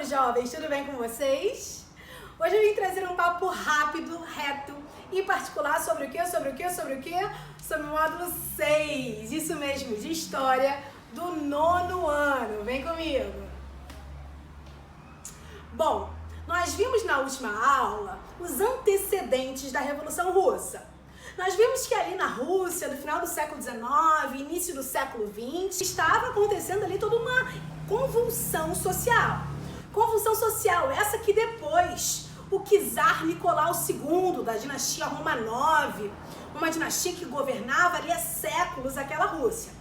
jovens, tudo bem com vocês? Hoje eu vim trazer um papo rápido, reto e particular sobre o quê? Sobre o módulo 6, isso mesmo, de História do 9º ano. Vem comigo! Bom, nós vimos na última aula os antecedentes da Revolução Russa. Nós vimos que ali na Rússia, do final do século XIX, início do século XX, estava acontecendo ali toda uma convulsão social. Convulsão social essa que depois o czar Nicolau II, da dinastia Romanov, uma dinastia que governava ali há séculos aquela Rússia.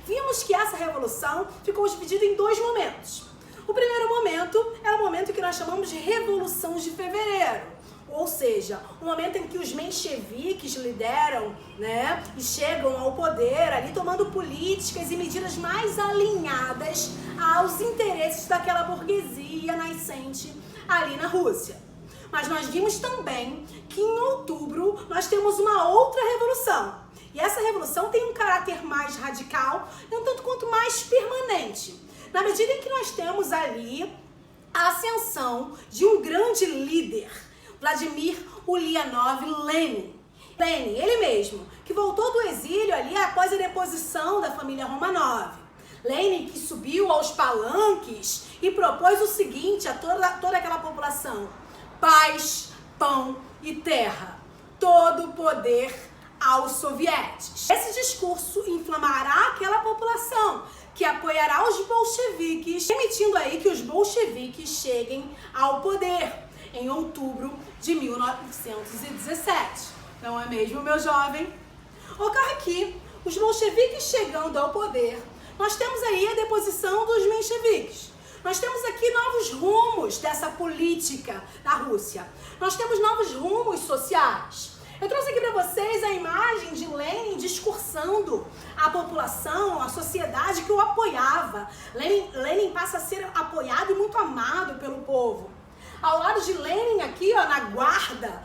Vimos que essa revolução ficou dividida em dois momentos. O primeiro momento é o momento que nós chamamos de Revolução de Fevereiro. Ou seja, o momento em que os mencheviques lideram, e chegam ao poder ali tomando políticas e medidas mais alinhadas aos interesses daquela burguesia nascente ali na Rússia. Mas nós vimos também que em outubro nós temos uma outra revolução. E essa revolução tem um caráter mais radical e um tanto quanto mais permanente. Na medida em que nós temos ali a ascensão de um grande líder, Vladimir Ulyanov Lenin. Lenin, ele mesmo, que voltou do exílio ali após a deposição da família Romanov. Lenin que subiu aos palanques e propôs o seguinte a toda aquela população: paz, pão e terra, todo o poder aos sovietes. Esse discurso inflamará aquela população que apoiará os bolcheviques, permitindo aí que os bolcheviques cheguem ao poder em outubro de 1917. Não é mesmo, meu jovem? Ocorre que os bolcheviques chegando ao poder, nós temos aí a deposição dos mencheviques. Nós temos aqui novos rumos dessa política na Rússia. Nós temos novos rumos sociais. Eu trouxe aqui para vocês a imagem de Lenin discursando a população, a sociedade que o apoiava. Lenin passa a ser apoiado e muito amado pelo povo. Ao lado de Lenin aqui, na guarda,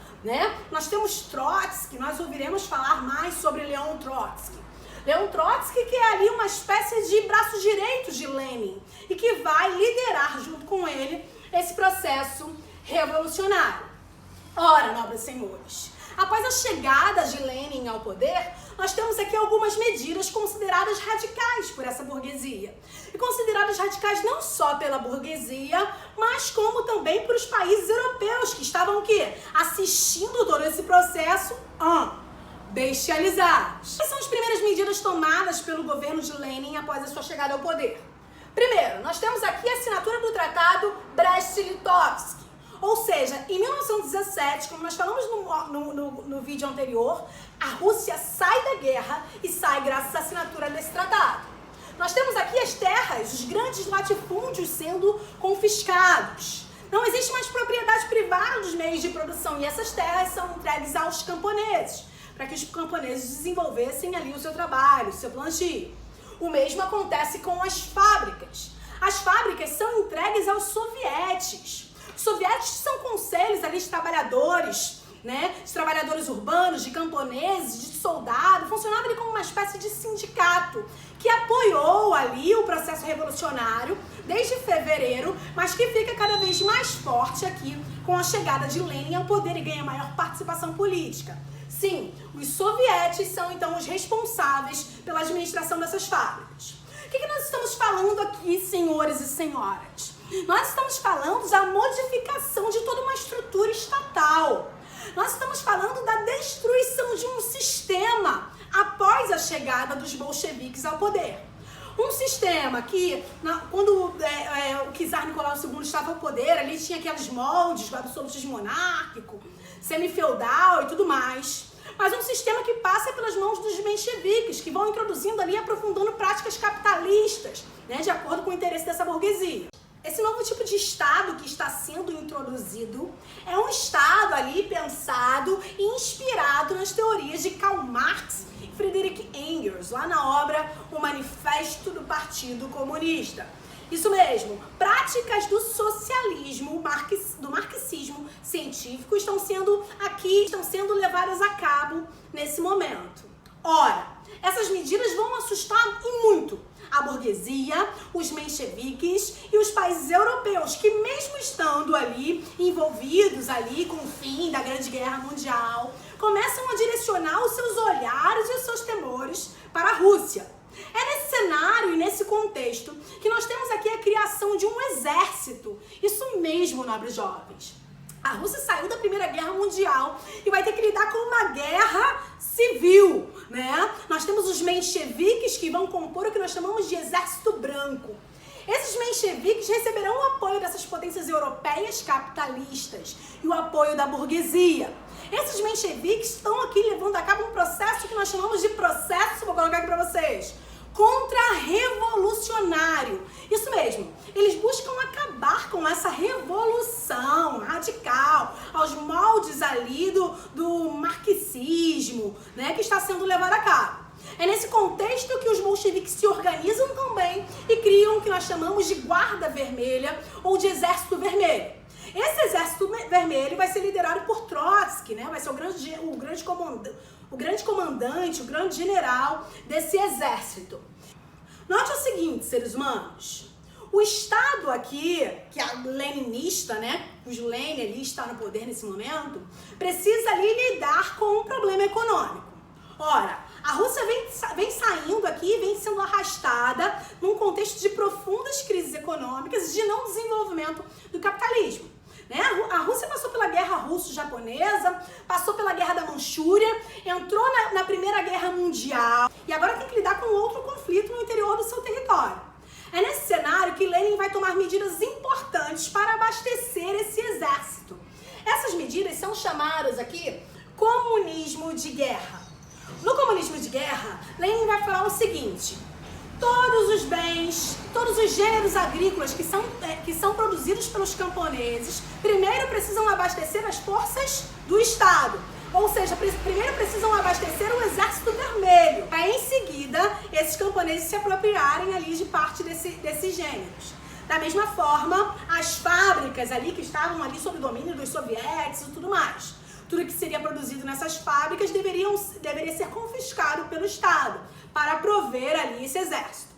nós temos Trotsky, nós ouviremos falar mais sobre Leon Trotsky. Leon Trotsky que é ali uma espécie de braço direito de Lenin e que vai liderar junto com ele esse processo revolucionário. Ora, nobres senhores, após a chegada de Lenin ao poder, nós temos aqui algumas medidas consideradas radicais por essa burguesia. E consideradas radicais não só pela burguesia, mas como também por os países europeus que estavam o quê? Assistindo todo esse processo bestializados. Quais são as primeiras medidas tomadas pelo governo de Lenin após a sua chegada ao poder? Primeiro, nós temos aqui a assinatura do Tratado Brest-Litovsk. Ou seja, em 1917, como nós falamos no vídeo anterior, a Rússia sai da guerra e sai graças à assinatura desse tratado. Nós temos aqui as terras, os grandes latifúndios sendo confiscados. Não existe mais propriedade privada dos meios de produção e essas terras são entregues aos camponeses, para que os camponeses desenvolvessem ali o seu trabalho, o seu plantio. O mesmo acontece com as fábricas. As fábricas são entregues aos sovietes. Os sovietes são conselhos ali de trabalhadores, de trabalhadores urbanos, de camponeses, de soldados, funcionava ali como uma espécie de sindicato que apoiou ali o processo revolucionário desde fevereiro, mas que fica cada vez mais forte aqui com a chegada de Lenin ao poder e ganha maior participação política. Sim, os sovietes são então os responsáveis pela administração dessas fábricas. O que nós estamos falando aqui, senhores e senhoras? Nós estamos falando da modificação de toda uma estrutura estatal. Nós estamos falando da destruição de um sistema após a chegada dos bolcheviques ao poder. Um sistema que, quando o czar Nicolau II estava ao poder, ali tinha aqueles moldes do absolutismo monárquico, semifeudal e tudo mais. Mas um sistema que passa pelas mãos dos mencheviques, que vão introduzindo ali, aprofundando práticas capitalistas, de acordo com o interesse dessa burguesia. Esse novo tipo de Estado que está sendo introduzido é um Estado ali pensado e inspirado nas teorias de Karl Marx e Friedrich Engels, lá na obra O Manifesto do Partido Comunista. Isso mesmo, práticas do socialismo, do marxismo científico estão sendo levadas a cabo nesse momento. Ora, essas medidas vão assustar e muito a burguesia, os mencheviques e os países europeus, que mesmo ali, envolvidos ali com o fim da Grande Guerra Mundial, começam a direcionar os seus olhares e os seus temores para a Rússia. É nesse cenário e nesse contexto que nós temos aqui a criação de um exército. Isso mesmo, nobres jovens. A Rússia saiu da Primeira Guerra Mundial e vai ter que lidar com uma guerra civil, né? Nós temos os mencheviques que vão compor o que nós chamamos de Exército Branco. Esses mencheviques receberão o apoio dessas potências europeias capitalistas e o apoio da burguesia. Esses mencheviques estão aqui levando a cabo um processo que nós chamamos de processo, vou colocar aqui para vocês, contra-revolucionário. Isso mesmo, eles buscam acabar com essa revolução radical, aos moldes ali do marxismo, né, que está sendo levado a cabo. É nesse contexto que os bolcheviques se organizam também e criam o que nós chamamos de Guarda Vermelha ou de Exército Vermelho. Esse Exército Vermelho vai ser liderado por Trotsky, né? Vai ser o grande comandante, o grande general desse exército. Note o seguinte, seres humanos. O Estado aqui, que é leninista, né? Cujo Lenin ali está no poder nesse momento, precisa ali lidar com um problema econômico. Ora, a Rússia vem saindo aqui, vem sendo arrastada num contexto de profundas crises econômicas e de não desenvolvimento do capitalismo. Né? A Rússia passou pela Guerra Russo-Japonesa, passou pela Guerra da Manchúria, entrou na Primeira Guerra Mundial e agora tem que lidar com outro conflito no interior do seu território. É nesse cenário que Lenin vai tomar medidas importantes para abastecer esse exército. Essas medidas são chamadas aqui comunismo de guerra. No comunismo de guerra, Lenin vai falar o seguinte: todos os bens, todos os gêneros agrícolas que são produzidos pelos camponeses, primeiro precisam abastecer as forças do Estado. Ou seja, primeiro precisam abastecer o Exército Vermelho, para em seguida esses camponeses se apropriarem ali de parte desses gêneros. Da mesma forma, as fábricas ali que estavam ali sob o domínio dos soviéticos e tudo mais. Tudo que seria produzido nessas fábricas deveria ser confiscado pelo Estado para prover ali esse exército.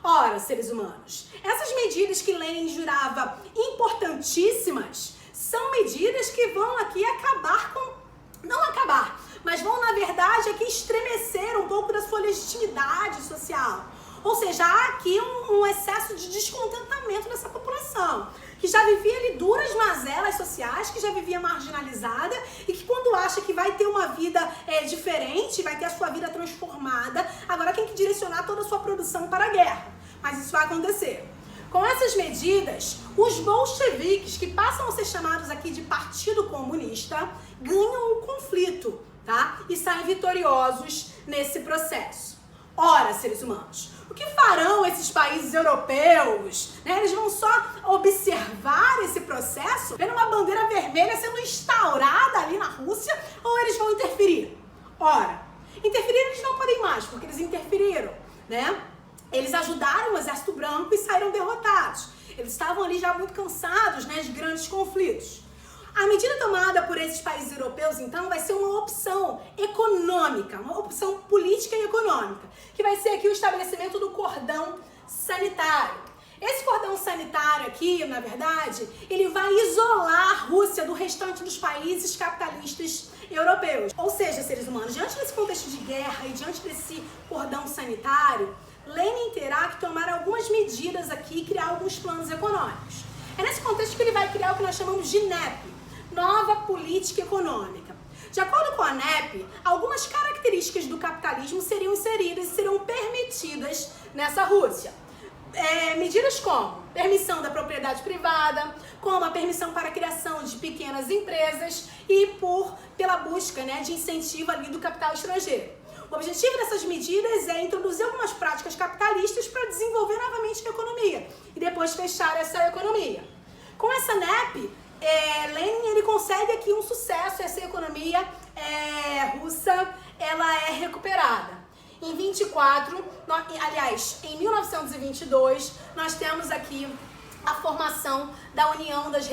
Ora, seres humanos, essas medidas que Lenin jurava importantíssimas são medidas que vão aqui mas vão, na verdade, aqui estremecer um pouco da sua legitimidade social. Ou seja, há aqui um excesso de descontentamento dessa população, que já vivia ali duras mazelas sociais, que já vivia marginalizada e que quando acha que vai ter uma vida diferente, vai ter a sua vida transformada, agora tem que direcionar toda a sua produção para a guerra. Mas isso vai acontecer. Com essas medidas, os bolcheviques, que passam a ser chamados aqui de Partido Comunista, ganham o conflito, tá? E saem vitoriosos nesse processo. Ora, seres humanos, o que farão esses países europeus? Né? Eles vão só observar esse processo, vendo uma bandeira vermelha sendo instaurada ali na Rússia, ou eles vão interferir? Ora, interferir eles não podem mais, porque eles interferiram, né? Eles ajudaram o Exército Branco e saíram derrotados. Eles estavam ali já muito cansados, né, de grandes conflitos. A medida tomada por esses países europeus, então, vai ser uma opção econômica, uma opção política e econômica, que vai ser aqui o estabelecimento do cordão sanitário. Esse cordão sanitário aqui, na verdade, ele vai isolar a Rússia do restante dos países capitalistas europeus. Ou seja, seres humanos, diante desse contexto de guerra e diante desse cordão sanitário, Lenin terá que tomar algumas medidas aqui e criar alguns planos econômicos. É nesse contexto que ele vai criar o que nós chamamos de NEP, Nova Política Econômica. De acordo com a NEP, algumas características do capitalismo seriam inseridas e seriam permitidas nessa Rússia. Medidas como permissão da propriedade privada, como a permissão para a criação de pequenas empresas e pela busca, né, de incentivo ali do capital estrangeiro. O objetivo dessas medidas é introduzir algumas práticas capitalistas para desenvolver novamente a economia e depois fechar essa economia. Com essa NEP, Lenin ele consegue aqui um sucesso, essa economia russa ela é recuperada. Em 1922, nós temos aqui a formação da União das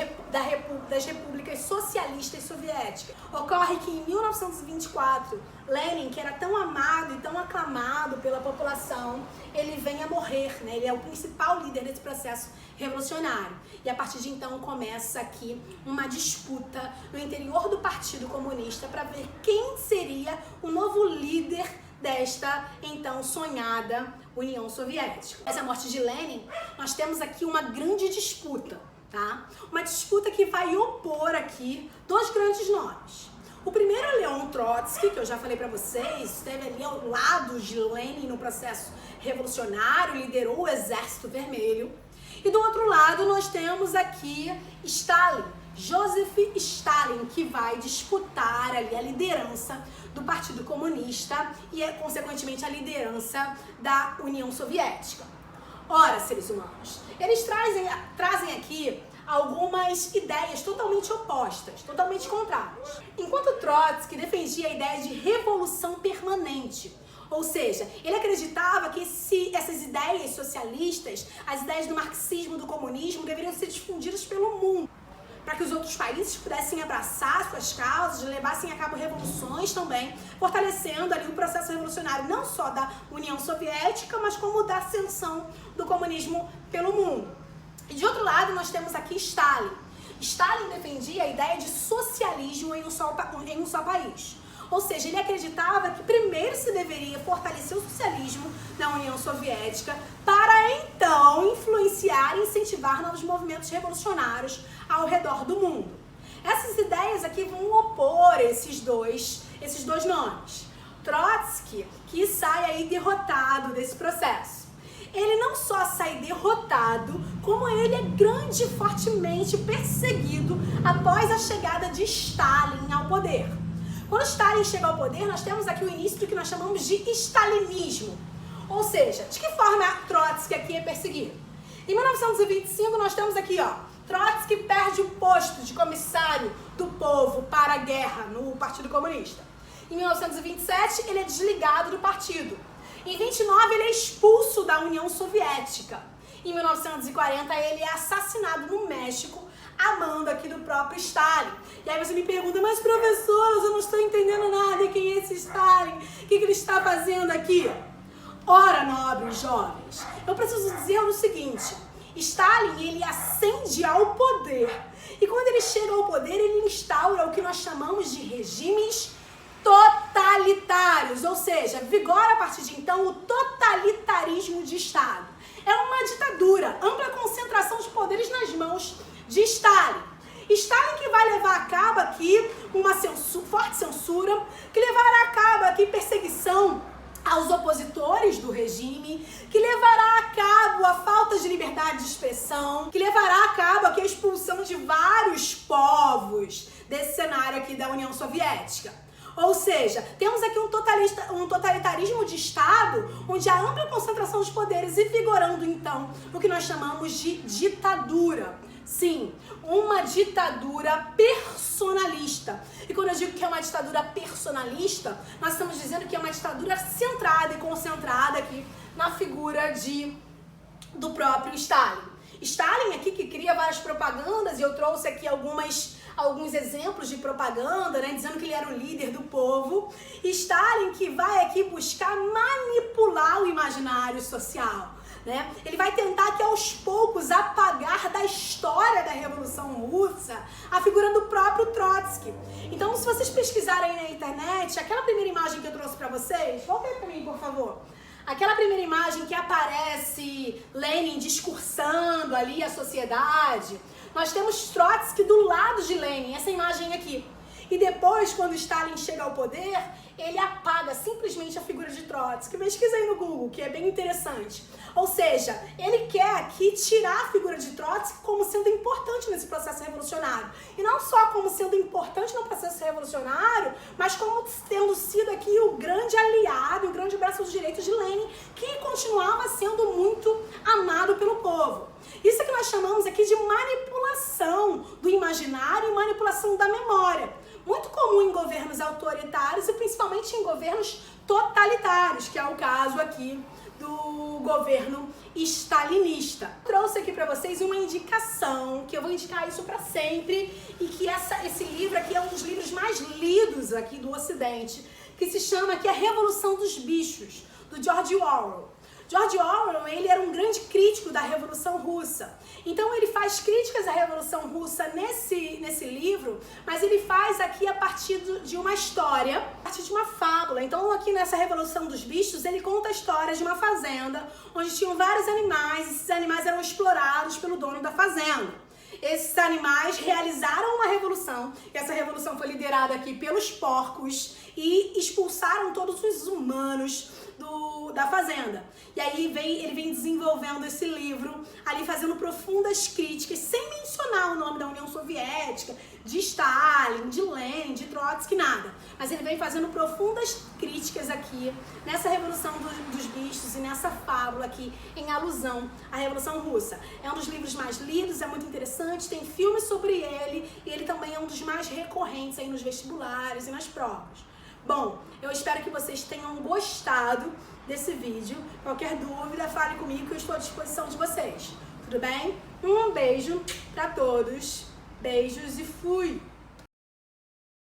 Repúblicas Socialistas Soviéticas. Ocorre que em 1924, Lenin, que era tão amado e tão aclamado pela população, ele vem a morrer, né? Ele é o principal líder desse processo revolucionário. E a partir de então começa aqui uma disputa no interior do Partido Comunista para ver quem seria o novo líder desta então sonhada União Soviética. Essa morte de Lenin, nós temos aqui uma grande disputa, tá? Uma disputa que vai opor aqui dois grandes nomes. O primeiro é Leon Trotsky, que eu já falei para vocês, esteve ali ao lado de Lenin no processo revolucionário, liderou o Exército Vermelho. E do outro lado nós temos aqui Stalin, Joseph Stalin, que vai disputar ali a liderança do Partido Comunista e, consequentemente, a liderança da União Soviética. Ora, seres humanos, eles trazem aqui algumas ideias totalmente opostas, totalmente contrárias. Enquanto Trotsky defendia a ideia de revolução permanente, ou seja, ele acreditava que essas ideias socialistas, as ideias do marxismo, do comunismo, deveriam ser difundidas pelo mundo, para que os outros países pudessem abraçar suas causas, levassem a cabo revoluções também, fortalecendo ali o processo revolucionário não só da União Soviética, mas como da ascensão do comunismo pelo mundo. E de outro lado nós temos aqui Stalin. Stalin defendia a ideia de socialismo em um só país. Ou seja, ele acreditava que primeiro se deveria fortalecer o socialismo na União Soviética para então influenciar e incentivar novos movimentos revolucionários ao redor do mundo. Essas ideias aqui vão opor esses dois nomes. Trotsky, que sai aí derrotado desse processo. Ele não só sai derrotado, como ele é grande e fortemente perseguido após a chegada de Stalin ao poder. Quando Stalin chega ao poder, nós temos aqui o início do que nós chamamos de stalinismo. Ou seja, de que forma Trotsky aqui é perseguido? Em 1925 nós temos aqui, Trotsky perde o posto de comissário do povo para a guerra no Partido Comunista. Em 1927 ele é desligado do partido. Em 29 ele é expulso da União Soviética. Em 1940 ele é assassinado no México, a mando aqui do próprio Stalin. E aí você me pergunta, mas professora, eu não estou entendendo nada, quem é esse Stalin? O que ele está fazendo aqui? Ora, nobres jovens, eu preciso dizer o seguinte, Stalin, ele ascende ao poder. E quando ele chega ao poder, ele instaura o que nós chamamos de regimes totalitários, ou seja, vigora a partir de então o totalitarismo de Estado. É uma ditadura, ampla concentração de poderes nas mãos de Stalin. Stalin que vai levar a cabo aqui uma forte censura, que levará a cabo aqui perseguição aos opositores do regime, que levará a cabo a falta de liberdade de expressão, que levará a cabo aqui a expulsão de vários povos desse cenário aqui da União Soviética. Ou seja, temos aqui um totalitarismo de Estado, onde há ampla concentração de poderes e vigorando, então, o que nós chamamos de ditadura. Sim, uma ditadura personalista. E quando eu digo que é uma ditadura personalista, nós estamos dizendo que é uma ditadura centrada e concentrada aqui na figura do próprio Stalin. Stalin aqui que cria várias propagandas, e eu trouxe aqui alguns exemplos de propaganda, né, dizendo que ele era o líder do povo. Stalin que vai aqui buscar manipular o imaginário social. Né? Ele vai tentar que aos poucos apagar da história da Revolução Russa a figura do próprio Trotsky. Então, se vocês pesquisarem na internet, aquela primeira imagem que eu trouxe para vocês, volta aí para mim, por favor. Aquela primeira imagem que aparece Lenin discursando ali a sociedade, nós temos Trotsky do lado de Lenin, essa imagem aqui. E depois, quando Stalin chega ao poder, ele apaga simplesmente a figura de Trotsky. Pesquisa aí no Google, que é bem interessante. Ou seja, ele quer aqui tirar a figura de Trotsky como sendo importante nesse processo revolucionário. E não só como sendo importante no processo revolucionário, mas como tendo sido aqui o grande aliado, o grande braço direito de Lenin, que continuava sendo muito amado pelo povo. Isso é que nós chamamos aqui de manipulação do imaginário e manipulação da memória. Muito comum em governos autoritários e principalmente em governos totalitários, que é o caso aqui do governo stalinista. Trouxe aqui para vocês uma indicação, que eu vou indicar isso para sempre, e que esse livro aqui é um dos livros mais lidos aqui do Ocidente, que se chama aqui A Revolução dos Bichos, do George Orwell. George Orwell, ele era um grande crítico da Revolução Russa. Então ele faz críticas à Revolução Russa nesse livro, mas ele faz aqui a partir de uma história, a partir de uma fábula. Então aqui nessa Revolução dos Bichos, ele conta a história de uma fazenda, onde tinham vários animais, e esses animais eram explorados pelo dono da fazenda. Esses animais realizaram uma revolução, e essa revolução foi liderada aqui pelos porcos, e expulsaram todos os humanos da fazenda. E aí ele vem desenvolvendo esse livro, ali fazendo profundas críticas, sem mencionar o nome da União Soviética, de Stalin, de Lenin, de Trotsky, nada. Mas ele vem fazendo profundas críticas aqui, nessa Revolução dos Bichos e nessa fábula aqui, em alusão à Revolução Russa. É um dos livros mais lidos, é muito interessante, tem filmes sobre ele, e ele também é um dos mais recorrentes aí nos vestibulares e nas provas. Bom, eu espero que vocês tenham gostado desse vídeo. Qualquer dúvida, fale comigo que eu estou à disposição de vocês. Tudo bem? Um beijo para todos. Beijos e fui!